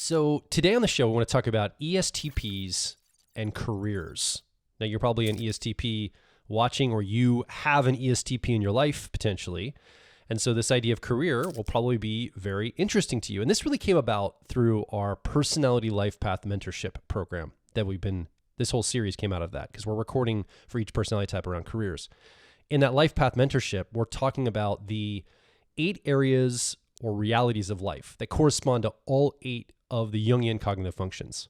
So today on the show, we want to talk about ESTPs and careers. Now, you're probably an ESTP watching, or you have an ESTP in your life potentially. And so this idea of career will probably be very interesting to you. And this really came about through our Personality Life Path Mentorship program that this whole series came out of that, because we're recording for each personality type around careers. In that Life Path Mentorship, we're talking about the 8 areas or realities of life that correspond to all 8 of the Jungian cognitive functions.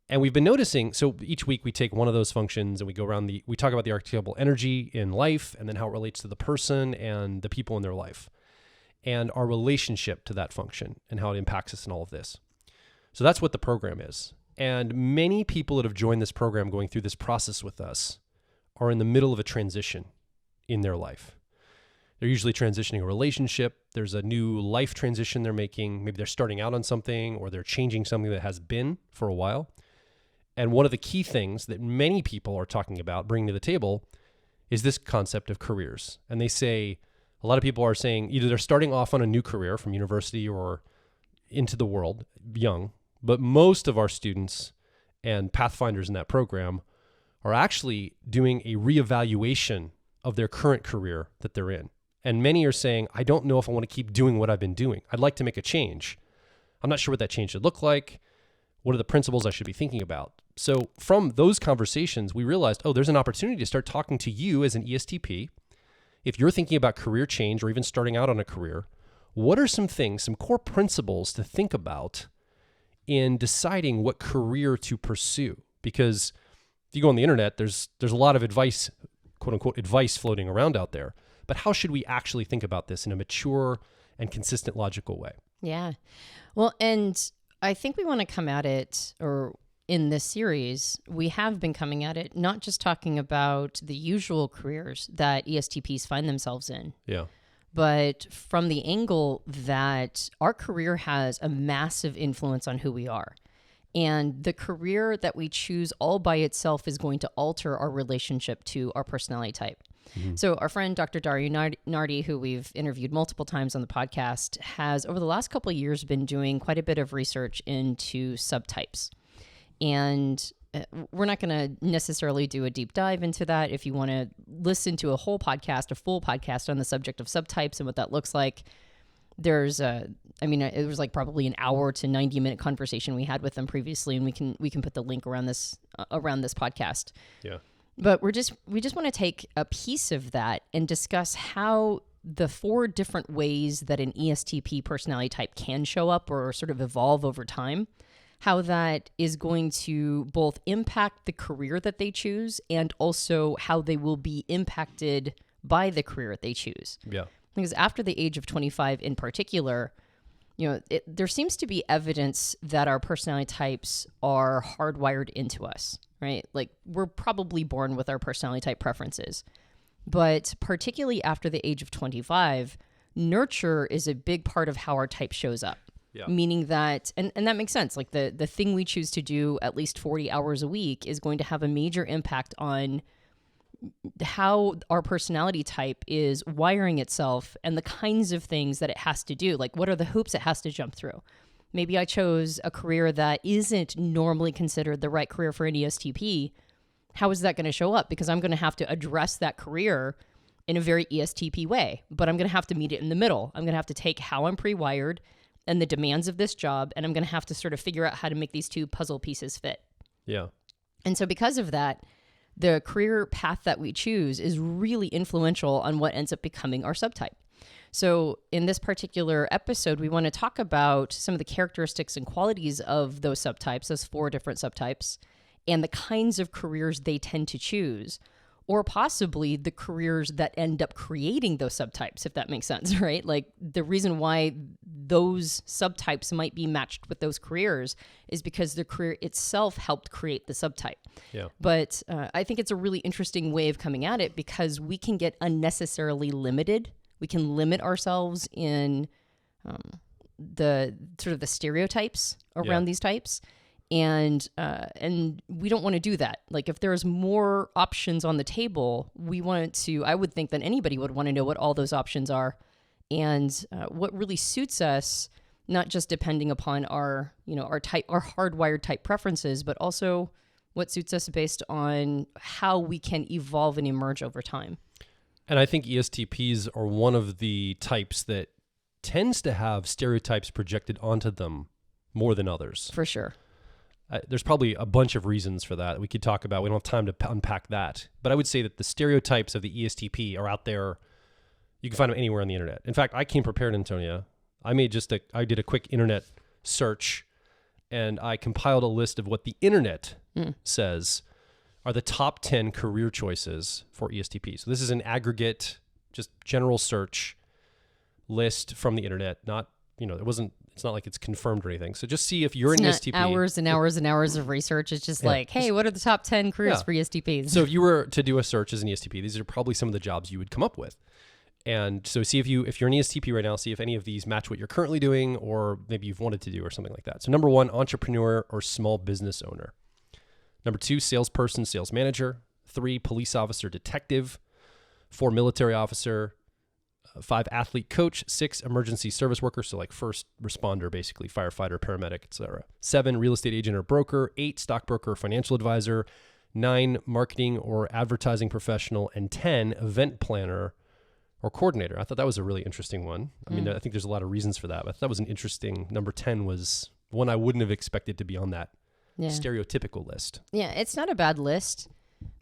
And we've been noticing, so each week we take one of those functions and we go around we talk about the archetypal energy in life and then how it relates to the person and the people in their life and our relationship to that function and how it impacts us in all of this. So that's what the program is. And many people that have joined this program going through this process with us are in the middle of a transition in their life. They're usually transitioning a relationship. There's a new life transition they're making. Maybe they're starting out on something, or they're changing something that has been for a while. And one of the key things that many people are talking about bringing to the table is this concept of careers. And they say, a lot of people are saying either they're starting off on a new career from university or into the world young, but most of our students and pathfinders in that program are actually doing a reevaluation of their current career that they're in. And many are saying, I don't know if I want to keep doing what I've been doing. I'd like to make a change. I'm not sure what that change should look like. What are the principles I should be thinking about? So from those conversations, we realized, there's an opportunity to start talking to you as an ESTP. If you're thinking about career change or even starting out on a career, what are some things, some core principles to think about in deciding what career to pursue? Because if you go on the internet, there's a lot of advice, quote unquote, advice floating around out there. But how should we actually think about this in a mature and consistent, logical way? Yeah. Well, and I think we want to come at it, or in this series, we have been coming at it, not just talking about the usual careers that ESTPs find themselves in. Yeah. But from the angle that our career has a massive influence on who we are. And the career that we choose all by itself is going to alter our relationship to our personality type. Mm-hmm. So our friend, Dr. Dario Nardi, who we've interviewed multiple times on the podcast, has over the last couple of years been doing quite a bit of research into subtypes. And we're not going to necessarily do a deep dive into that. If you want to listen to a full podcast on the subject of subtypes and what that looks like, it was like probably an hour to 90-minute conversation we had with them previously, and we can put the link around this podcast. Yeah. But we just want to take a piece of that and discuss how the 4 different ways that an ESTP personality type can show up or sort of evolve over time, how that is going to both impact the career that they choose and also how they will be impacted by the career they choose. Yeah. Because after the age of 25 in particular, there seems to be evidence that our personality types are hardwired into us, right? Like, we're probably born with our personality type preferences. But particularly after the age of 25, nurture is a big part of how our type shows up. Yeah. Meaning that, and that makes sense, like the thing we choose to do at least 40 hours a week is going to have a major impact on how our personality type is wiring itself and the kinds of things that it has to do. Like, what are the hoops it has to jump through? Maybe I chose a career that isn't normally considered the right career for an ESTP. How is that going to show up? Because I'm going to have to address that career in a very ESTP way, but I'm going to have to meet it in the middle. I'm going to have to take how I'm pre-wired and the demands of this job, and I'm going to have to sort of figure out how to make these 2 puzzle pieces fit. Yeah. And so because of that, the career path that we choose is really influential on what ends up becoming our subtype. So in this particular episode, we want to talk about some of the characteristics and qualities of those subtypes, those 4 different subtypes, and the kinds of careers they tend to choose, or possibly the careers that end up creating those subtypes, if that makes sense, right? Like, the reason why those subtypes might be matched with those careers is because the career itself helped create the subtype. Yeah. But I think it's a really interesting way of coming at it, because we can get unnecessarily limited. We can limit ourselves in the sort of the stereotypes around these types. And we don't want to do that. Like, if there's more options on the table, I would think that anybody would want to know what all those options are and what really suits us not just depending upon our, our hardwired type preferences, but also what suits us based on how we can evolve and emerge over time. And I think ESTPs are one of the types that tends to have stereotypes projected onto them more than others. For sure. There's probably a bunch of reasons for that we could talk about. We don't have time to unpack that. But I would say that the stereotypes of the ESTP are out there. You can find them anywhere on the internet. In fact, I came prepared, Antonia. I did a quick internet search, and I compiled a list of what the internet says are the top 10 career choices for ESTP. So this is an aggregate, just general search list from the internet. Not, it's not like it's confirmed or anything. So just see if you're an ESTP. Hours and hours and hours of research. It's just like, hey, what are the top 10 careers for ESTPs? So if you were to do a search as an ESTP, these are probably some of the jobs you would come up with. And so see if you're an ESTP right now, see if any of these match what you're currently doing or maybe you've wanted to do or something like that. So number 1, entrepreneur or small business owner. Number 2, salesperson, sales manager. 3, police officer, detective. 4, military officer. 5, athlete coach. 6, emergency service worker. So like first responder, basically firefighter, paramedic, etc. 7, real estate agent or broker. 8, stockbroker or financial advisor. 9, marketing or advertising professional. And 10, event planner or coordinator. I thought that was a really interesting one. I mean, I think there's a lot of reasons for that, but that was an interesting, number 10 was one I wouldn't have expected to be on that stereotypical list. Yeah, it's not a bad list,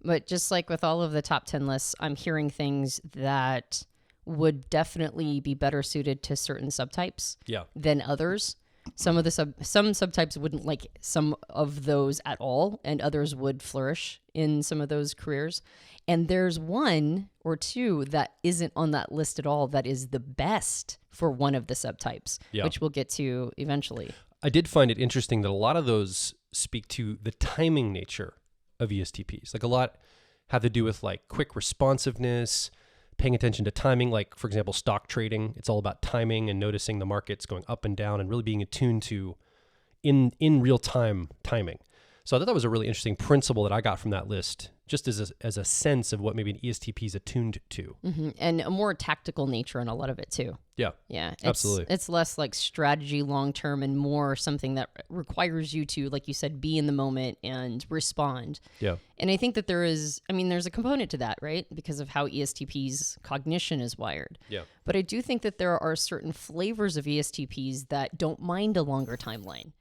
but just like with all of the top 10 lists, I'm hearing things that would definitely be better suited to certain subtypes than others. Some subtypes wouldn't like some of those at all, and others would flourish in some of those careers. And there's 1 or 2 that isn't on that list at all that is the best for one of the subtypes, which we'll get to eventually. I did find it interesting that a lot of those speak to the timing nature of ESTPs. Like a lot have to do with like quick responsiveness, paying attention to timing, like for example, stock trading. It's all about timing and noticing the markets going up and down and really being attuned to in real time timing. So I thought that was a really interesting principle that I got from that list, just as a sense of what maybe an ESTP is attuned to. And a more tactical nature in a lot of it too. Yeah, absolutely. It's less like strategy long-term and more something that requires you to, like you said, be in the moment and respond. Yeah. And I think that there's a component to that, right? Because of how ESTP's cognition is wired. Yeah. But I do think that there are certain flavors of ESTPs that don't mind a longer timeline.